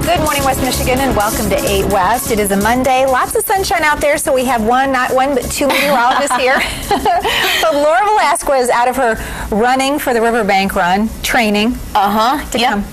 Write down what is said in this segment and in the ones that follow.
Good morning, West Michigan, and welcome to 8 West. It is a Monday. Lots of sunshine out there, so we have not one, but two meteorologists here. So Laura Velasco is out of her running for the Riverbank Run, training. To come.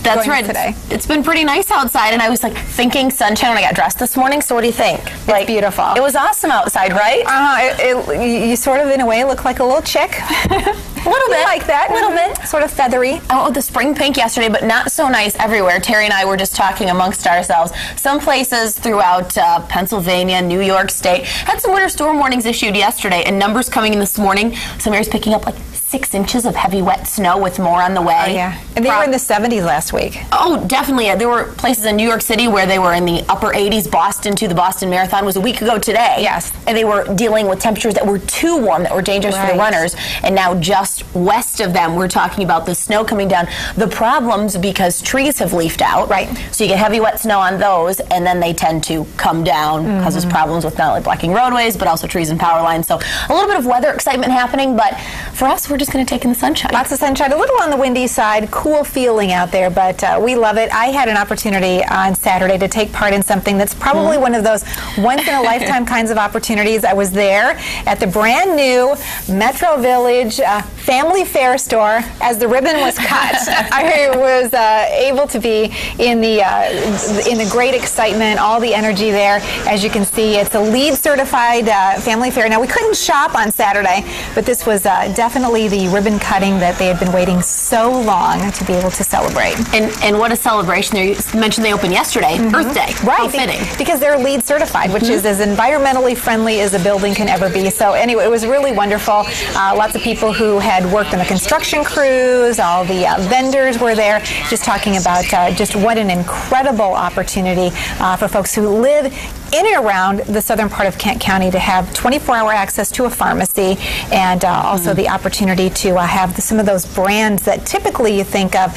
That's right. Today. It's been pretty nice outside, and I was like thinking sunshine when I got dressed this morning. So what do you think? It's beautiful. It was awesome outside, right? You sort of, in a way, look like a little chick. A little bit. Like that. A little bit. Sort of feathery. Oh, the spring pink yesterday, but not so nice everywhere. Terry and I were just talking amongst ourselves. Some places throughout Pennsylvania, New York State had some winter storm warnings issued yesterday, and numbers coming in this morning. Some areas picking up like 6 inches of heavy wet snow with more on the way. Oh, yeah. And they were in the 70s last week. Oh, definitely. There were places in New York City where they were in the upper 80s. Boston, too. The Boston Marathon was a week ago today. Yes. And they were dealing with temperatures that were too warm, that were dangerous for the runners. And now just west of them, we're talking about the snow coming down. The problems because trees have leafed out. Right. So you get heavy wet snow on those, and then they tend to come down, causes problems with not only blocking roadways, but also trees and power lines. So a little bit of weather excitement happening, but for us, we're just going to take in the sunshine. Lots of sunshine, a little on the windy side, cool feeling out there, but we love it. I had an opportunity on Saturday to take part in something that's probably one of those once-in-a-lifetime kinds of opportunities. I was there at the brand new Metro Village Family Fair store as the ribbon was cut. I was able to be in the great excitement, all the energy there. As you can see, it's a LEED certified family fair. Now, we couldn't shop on Saturday, but this was definitely the ribbon cutting that they had been waiting so long to be able to celebrate. And what a celebration. You mentioned they opened yesterday, Earth Day. Right. How fitting. Because they're LEED certified, which is as environmentally friendly as a building can ever be. So anyway, it was really wonderful. Lots of people who had worked on the construction crews, all the vendors were there, just talking about just what an incredible opportunity for folks who live in and around the southern part of Kent County to have 24-hour access to a pharmacy, and also the opportunity to have some of those brands that typically you think of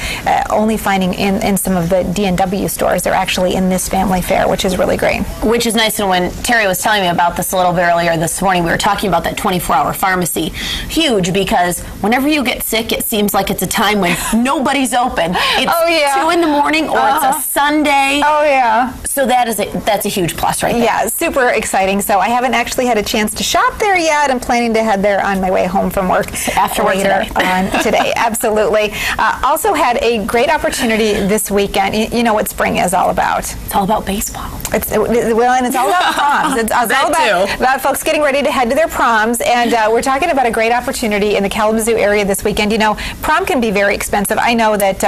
only finding in some of the D&W stores. They're actually in this family fair, which is really great. Which is nice. And when Terry was telling me about this a little bit earlier this morning, we were talking about that 24-hour pharmacy. Huge, because whenever you get sick, it seems like it's a time when nobody's open. It's 2 in the morning, or it's a Sunday. Oh, yeah. So that's a huge plus right there. Yeah, super exciting. So I haven't actually had a chance to shop there yet. I'm planning to head there on my way home from work afterwards today. Absolutely. Also had a great opportunity this weekend. You know what spring is all about. It's all about baseball. And it's all about proms. It's all about folks getting ready to head to their proms. And we're talking about a great opportunity in the Kalamazoo area this weekend. You know, prom can be very expensive. I know that,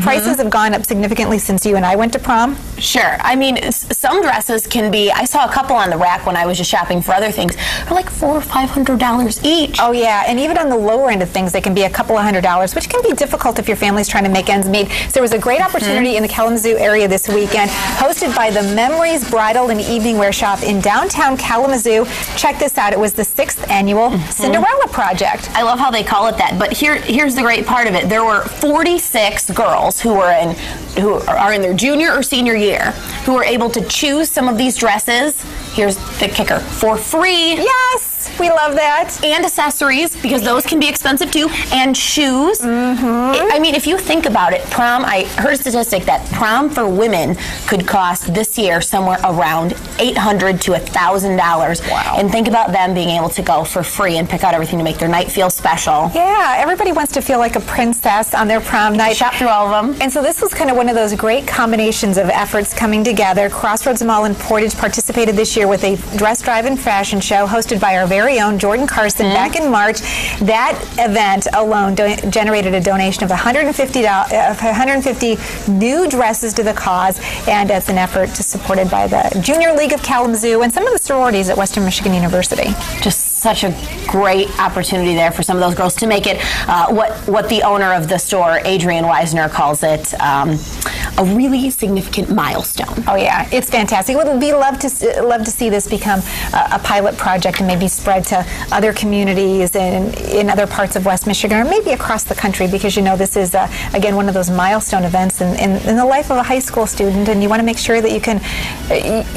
prices have gone up significantly since you and I went to prom. Sure. I mean, some dresses can be, I saw a couple on the rack when I was just shopping for other things, they're like $400 or $500 each. Oh, yeah. And even on the lower end of things, they can be a couple of $100s, which can be difficult if your family's trying to make ends meet. So there was a great opportunity in the Kalamazoo area this weekend, hosted by the Memories Bridal and Evening Wear Shop in downtown Kalamazoo. Check this out. It was the 6th annual Cinderella Project. I love how they call it that. But here's the great part of it. There were 46 girls who are in their junior or senior year who were able to choose some of these dresses. Here's the kicker. For free. Yes! We love that. And accessories, because those can be expensive too, and shoes. I mean, if you think about it, prom, I heard a statistic that prom for women could cost this year somewhere around $800 to $1,000. Wow. And think about them being able to go for free and pick out everything to make their night feel special. Yeah, everybody wants to feel like a princess on their prom night. Shop through all of them. And so this was kind of one of those great combinations of efforts coming together. Crossroads Mall in Portage participated this year with a dress drive and fashion show hosted by our very own Jordan Carson back in March. That event alone generated a donation of $150 new dresses to the cause, and it's an effort supported by the Junior League of Kalamazoo and some of the sororities at Western Michigan University. Just such a great opportunity there for some of those girls to make it what the owner of the store, Adrian Weisner, calls it, a a really significant milestone. Oh yeah, it's fantastic. We'd love to see this become a pilot project and maybe spread to other communities and in other parts of West Michigan, or maybe across the country, because you know this is again one of those milestone events in the life of a high school student, and you want to make sure that you can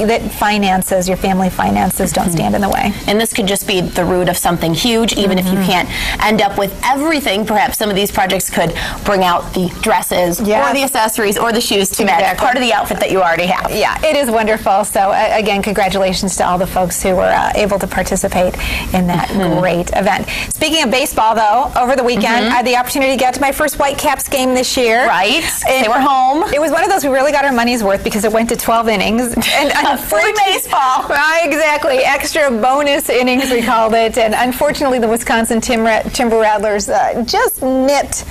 that finances, your family finances, don't stand in the way. And this could just be the root of something huge, even if you can't end up with everything. Perhaps some of these projects could bring out the dresses or the accessories or the shoes to match part of the outfit that you already have. Yeah, it is wonderful. So again, congratulations to all the folks who were able to participate in that great event. Speaking of baseball, though, over the weekend, I had the opportunity to get to my first Whitecaps game this year. Right. They were home. It was one of those we really got our money's worth because it went to 12 innings. And free baseball. Exactly. Extra bonus innings, we called it. And unfortunately, the Wisconsin Timber Rattlers just nipped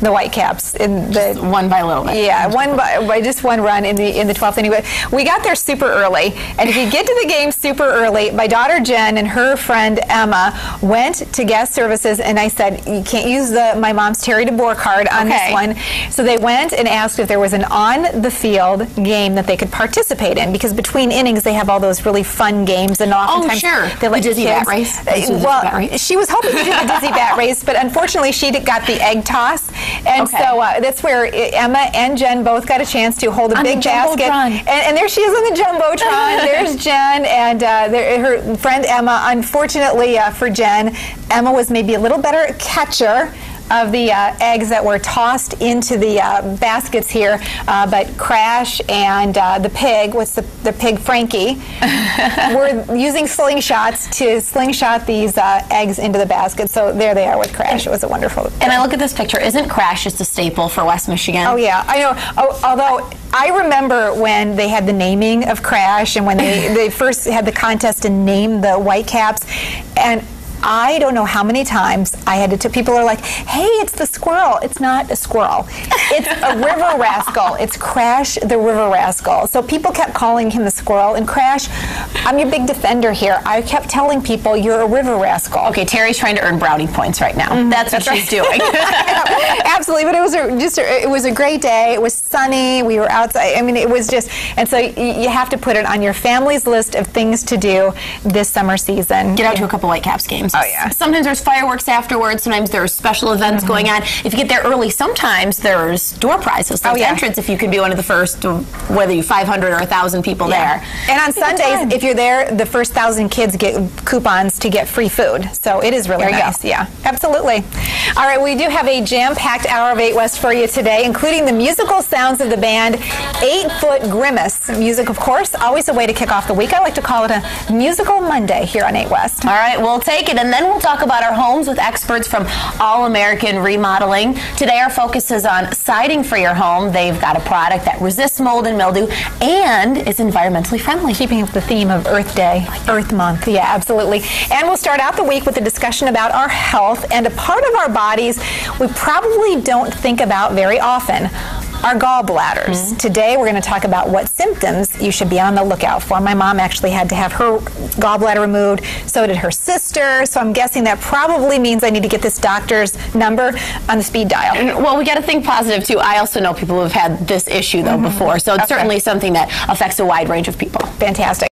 the Whitecaps in the one by a little bit. Yeah, by just one run in the 12th inning. But we got there super early, and if you get to the game super early, my daughter Jen and her friend Emma went to guest services, and I said, you can't use my mom's Terri DeBoer card on this one. So they went and asked if there was an on-the-field game that they could participate in, because between innings they have all those really fun games, and oftentimes they let the Dizzy Bat Race. She was hoping to do the Dizzy Bat Race, but unfortunately she got the egg toss. And so that's where Emma and Jen both got a chance to hold a big basket. And there she is on the Jumbotron. There's Jen and her friend Emma. Unfortunately for Jen, Emma was maybe a little better catcher of the eggs that were tossed into the baskets here, but Crash and the pig, the pig Frankie, were using slingshots to slingshot these eggs into the basket. So there they are with Crash. It was a wonderful thing. And I look at this picture. Isn't Crash just a staple for West Michigan? Oh yeah, I know. Although I remember when they had the naming of Crash, and when they first had the contest to name the Whitecaps, and I don't know how many times I had to people are like, hey, it's the squirrel. It's not a squirrel. It's a river rascal. It's Crash the River Rascal. So people kept calling him the squirrel. And Crash, I'm your big defender here. I kept telling people you're a river rascal. Okay, Terry's trying to earn brownie points right now. That's what she's doing. Absolutely, but it was a great day. It was sunny. We were outside. I mean, it was just, and so you have to put it on your family's list of things to do this summer season. Get out to a couple Whitecaps games. Oh yeah. Sometimes there's fireworks afterwards. Sometimes there's special events going on. If you get there early, sometimes there's door prizes. There's entrance if you can be one of the first, whether you 500 or 1,000 people there. And on Sundays, if you're there, the first 1,000 kids get coupons to get free food. So it is really nice. Yeah, absolutely. All right, we do have a jam-packed hour of 8 West for you today, including the musical sounds of the band 8 Foot Grimace. Music, of course, always a way to kick off the week. I like to call it a musical Monday here on 8 West. All right, we'll take it. And then we'll talk about our homes with experts from All American Remodeling. Today our focus is on siding for your home. They've got a product that resists mold and mildew and is environmentally friendly. Keeping up the theme of Earth Day, Earth Month. Yeah, absolutely. And we'll start out the week with a discussion about our health and a part of our bodies we probably don't think about very often. Our gallbladders. Today we're going to talk about what symptoms you should be on the lookout for. My mom actually had to have her gallbladder removed. So did her sister. So I'm guessing that probably means I need to get this doctor's number on the speed dial. Well, we got to think positive too. I also know people who have had this issue though before. So it's certainly something that affects a wide range of people. Fantastic.